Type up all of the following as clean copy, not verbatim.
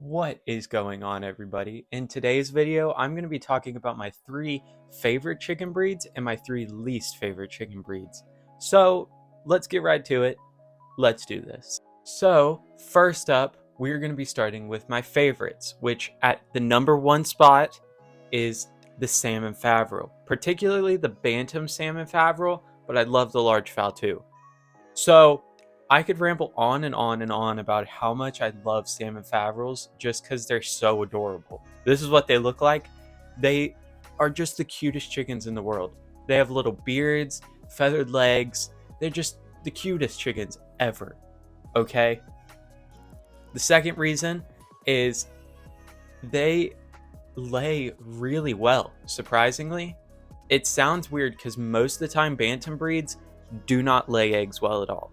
What is going on, everybody? In today's video, I'm going to be talking about my 3 favorite chicken breeds and my 3 least favorite chicken breeds. So let's get right to it. Let's do this. So first up, we're going to be starting with my favorites, which at the number 1 spot is the Salmon Favril, particularly the Bantam Salmon Favril, but I love the large fowl too. So I could ramble on and on and on about how much I love salmon favrils just because they're so adorable. This is what they look like. They are just the cutest chickens in the world. They have little beards, feathered legs. They're just the cutest chickens ever. Okay? The second reason is they lay really well, surprisingly. It sounds weird because most of the time bantam breeds do not lay eggs well at all.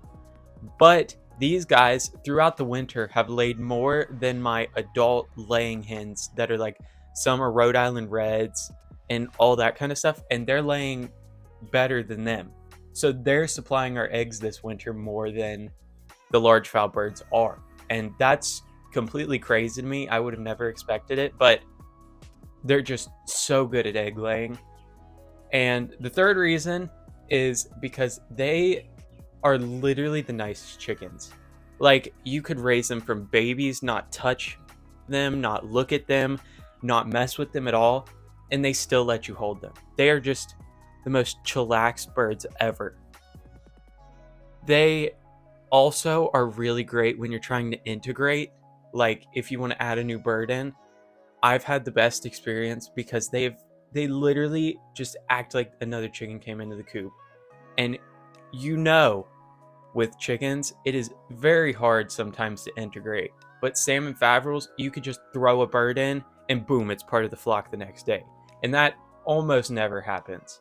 But these guys throughout the winter have laid more than my adult laying hens that are like, some are Rhode Island Reds and all that kind of stuff, and they're laying better than them. So they're supplying our eggs this winter more than the large fowl birds are. And that's completely crazy to me. I would have never expected it, but they're just so good at egg laying. And the third reason is because they are literally the nicest chickens. Like, you could raise them from babies, not touch them, not look at them, not mess with them at all, and they still let you hold them. They are just the most chillaxed birds ever. They also are really great when you're trying to integrate. Like, if you want to add a new bird in, I've had the best experience because they literally just act like another chicken came into the coop. And with chickens, it is very hard sometimes to integrate. But salmon favrils, you could just throw a bird in and boom, it's part of the flock the next day. And that almost never happens.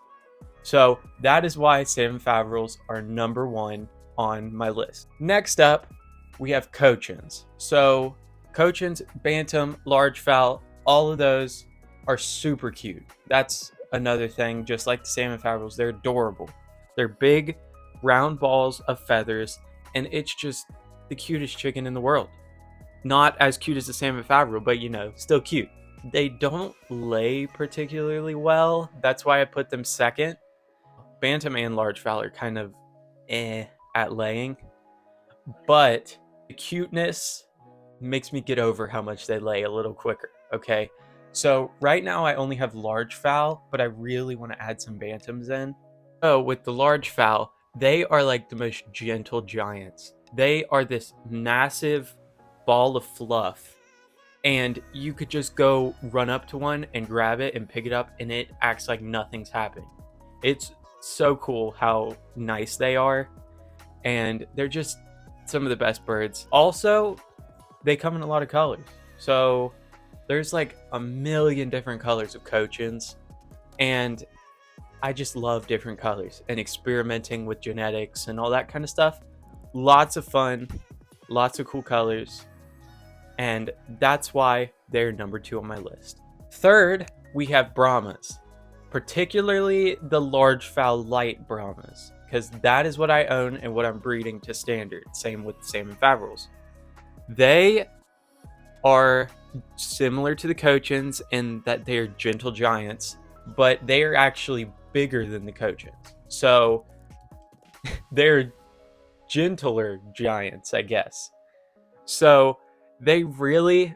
So that is why salmon favrils are number 1 on my list. Next up, we have Cochins. So Cochins, bantam, large fowl, all of those are super cute. That's another thing, just like the salmon favrils, they're adorable. They're big, round balls of feathers, and it's just the cutest chicken in the world. Not as cute as the salmon favril, but still cute. They don't lay particularly well. That's why I put them second. Bantam and large fowl are kind of at laying, but the cuteness makes me get over how much they lay a little quicker. Okay, so right now I only have large fowl, but I really want to add some bantams in. So with the large fowl, they are like the most gentle giants. They are this massive ball of fluff, and you could just go run up to one and grab it and pick it up, and it acts like nothing's happening. It's so cool how nice they are, and they're just some of the best birds. Also, they come in a lot of colors. So there's like a million different colors of Cochins, and I just love different colors and experimenting with genetics and all that kind of stuff. Lots of fun, lots of cool colors, and that's why they're number 2 on my list. Third, we have Brahmas, particularly the large fowl light Brahmas, because that is what I own and what I'm breeding to standard. Same with the salmon favrils. They are similar to the Cochins in that they are gentle giants, but they are actually bigger than the Cochins. So they're gentler giants, I guess. So they really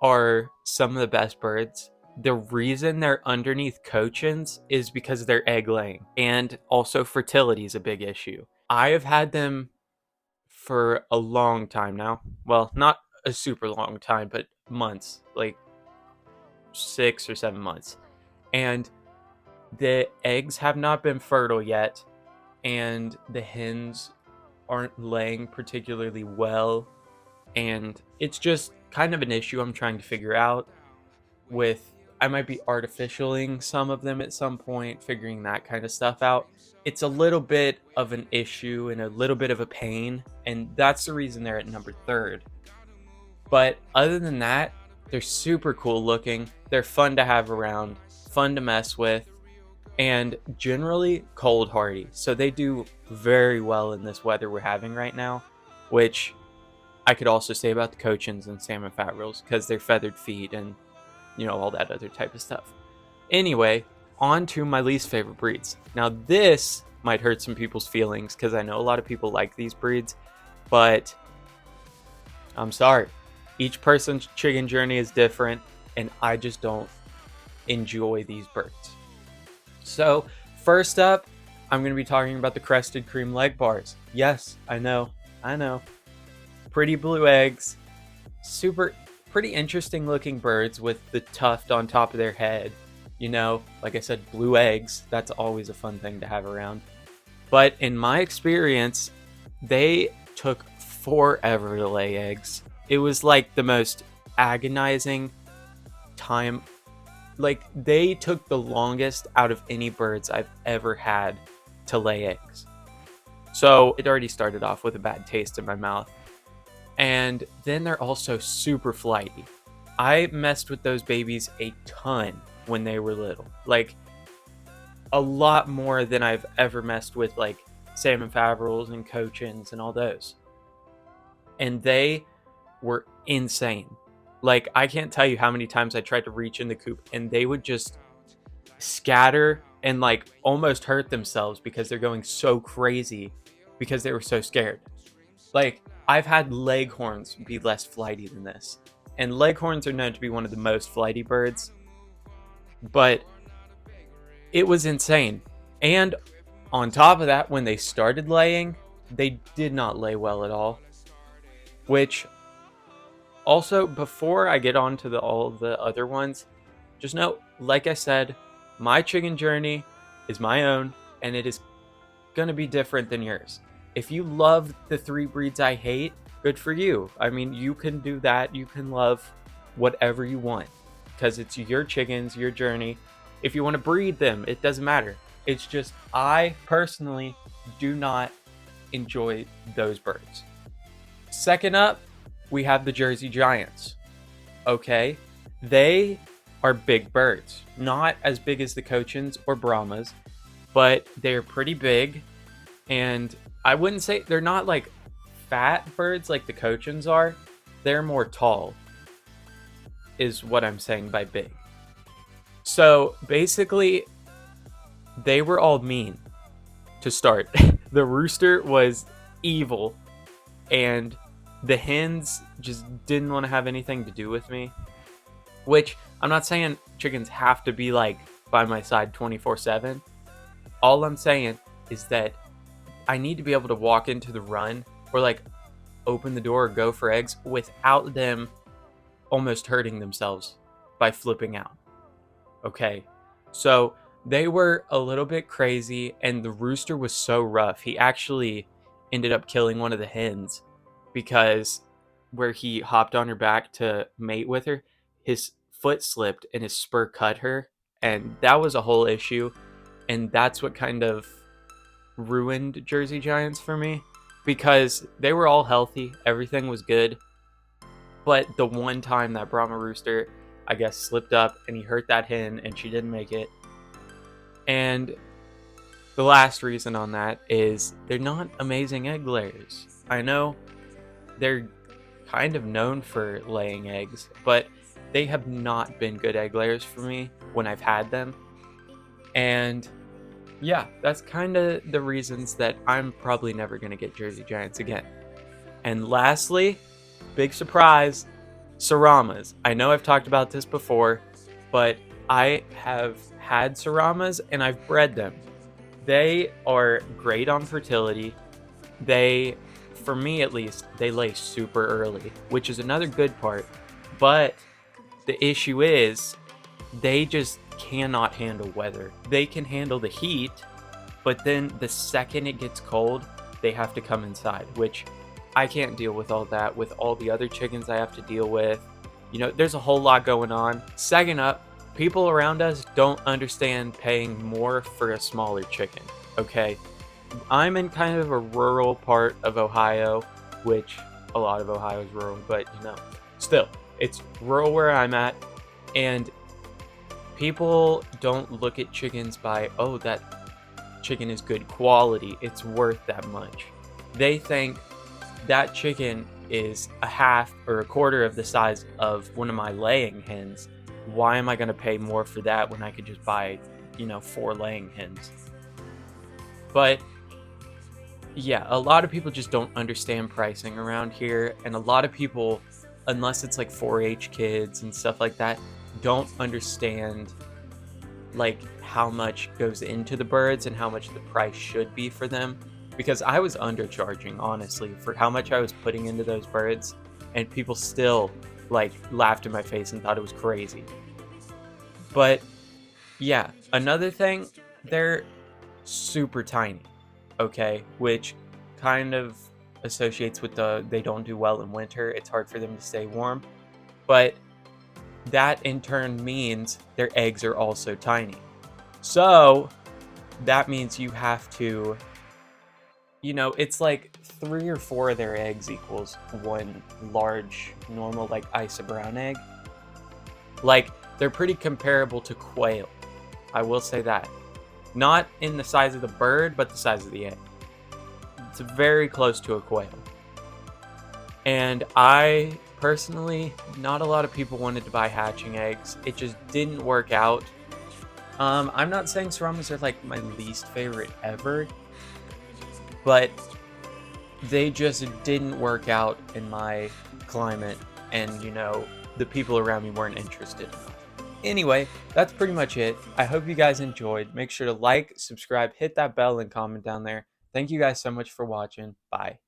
are some of the best birds. The reason they're underneath Cochins is because of their egg laying, and also fertility is a big issue. I have had them for a long time now. Well, not a super long time, but months, like 6 or 7 months. And the eggs have not been fertile yet, and the hens aren't laying particularly well, and it's just kind of an issue I'm trying to figure out. I might be artificialing some of them at some point, figuring that kind of stuff out. It's a little bit of an issue and a little bit of a pain, and that's the reason they're at number 3rd. But other than that, they're super cool looking, they're fun to have around, fun to mess with, and generally cold hardy. So they do very well in this weather we're having right now, which I could also say about the Cochins and salmon fat rolls because they're feathered feet and, all that other type of stuff. Anyway, on to my least favorite breeds. Now, this might hurt some people's feelings because I know a lot of people like these breeds, but I'm sorry. Each person's chicken journey is different, and I just don't enjoy these birds. So, first up, I'm going to be talking about the crested cream Legbars. Yes, I know. Pretty blue eggs. Pretty interesting looking birds with the tuft on top of their head. Like I said, blue eggs. That's always a fun thing to have around. But in my experience, they took forever to lay eggs. It was like the most agonizing time. Like, they took the longest out of any birds I've ever had to lay eggs. So it already started off with a bad taste in my mouth. And then they're also super flighty. I messed with those babies a ton when they were little. Like, a lot more than I've ever messed with, like, salmon faverals and Cochins and all those. And they were insane. Like, I can't tell you how many times I tried to reach in the coop and they would just scatter and, like, almost hurt themselves because they're going so crazy because they were so scared. Like, I've had leghorns be less flighty than this. And leghorns are known to be one of the most flighty birds. But it was insane. And on top of that, when they started laying, they did not lay well at all. Which, also, before I get on to all the other ones, just know, like I said, my chicken journey is my own, and it is going to be different than yours. If you love the 3 breeds I hate, good for you. I mean, you can do that. You can love whatever you want because it's your chickens, your journey. If you want to breed them, it doesn't matter. It's just, I personally do not enjoy those birds. Second up, we have the Jersey Giants. Okay, they are big birds. Not as big as the Cochins or Brahmas, but they're pretty big. And I wouldn't say they're not like fat birds like the Cochins are. They're more tall, is what I'm saying by big. So basically, they were all mean to start. The rooster was evil, and the hens just didn't want to have anything to do with me. Which, I'm not saying chickens have to be like by my side 24/7. All I'm saying is that I need to be able to walk into the run or like open the door or go for eggs without them almost hurting themselves by flipping out. Okay, so they were a little bit crazy, and the rooster was so rough. He actually ended up killing one of the hens because where he hopped on her back to mate with her, his foot slipped and his spur cut her, and that was a whole issue. And that's what kind of ruined Jersey Giants for me, because they were all healthy, everything was good, but the one time that Brahma rooster, I guess, slipped up and he hurt that hen and she didn't make it. And the last reason on that is they're not amazing egg layers. I know they're kind of known for laying eggs, but they have not been good egg layers for me when I've had them. And yeah, that's kind of the reasons that I'm probably never going to get Jersey Giants again. And lastly, big surprise, Seramas. I know I've talked about this before, but I have had Seramas and I've bred them. They are great on fertility. They, for me at least, they lay super early, which is another good part. But the issue is they just cannot handle weather. They can handle the heat, but then the second it gets cold, they have to come inside, which I can't deal with all that with all the other chickens I have to deal with. There's a whole lot going on. Second up, people around us don't understand paying more for a smaller chicken, okay? I'm in kind of a rural part of Ohio, which a lot of Ohio is rural, but still, it's rural where I'm at, and people don't look at chickens by, oh, that chicken is good quality, it's worth that much. They think that chicken is a half or a quarter of the size of one of my laying hens. Why am I going to pay more for that when I could just buy, 4 laying hens? But yeah, a lot of people just don't understand pricing around here, and a lot of people, unless it's like 4-H kids and stuff like that, don't understand like how much goes into the birds and how much the price should be for them, because I was undercharging honestly for how much I was putting into those birds, and people still like laughed in my face and thought it was crazy. But yeah, another thing, they're super tiny, okay, which kind of associates with they don't do well in winter. It's hard for them to stay warm, but that in turn means their eggs are also tiny. So that means you have to, it's like 3 or 4 of their eggs equals one large normal like Isa brown egg. Like, they're pretty comparable to quail, I will say that. Not in the size of the bird, but the size of the egg. It's very close to a quail. And I personally, not a lot of people wanted to buy hatching eggs. It just didn't work out. I'm not saying Seramas are like my least favorite ever, but they just didn't work out in my climate, and the people around me weren't interested enough. Anyway, that's pretty much it. I hope you guys enjoyed. Make sure to like, subscribe, hit that bell, and comment down there. Thank you guys so much for watching. Bye.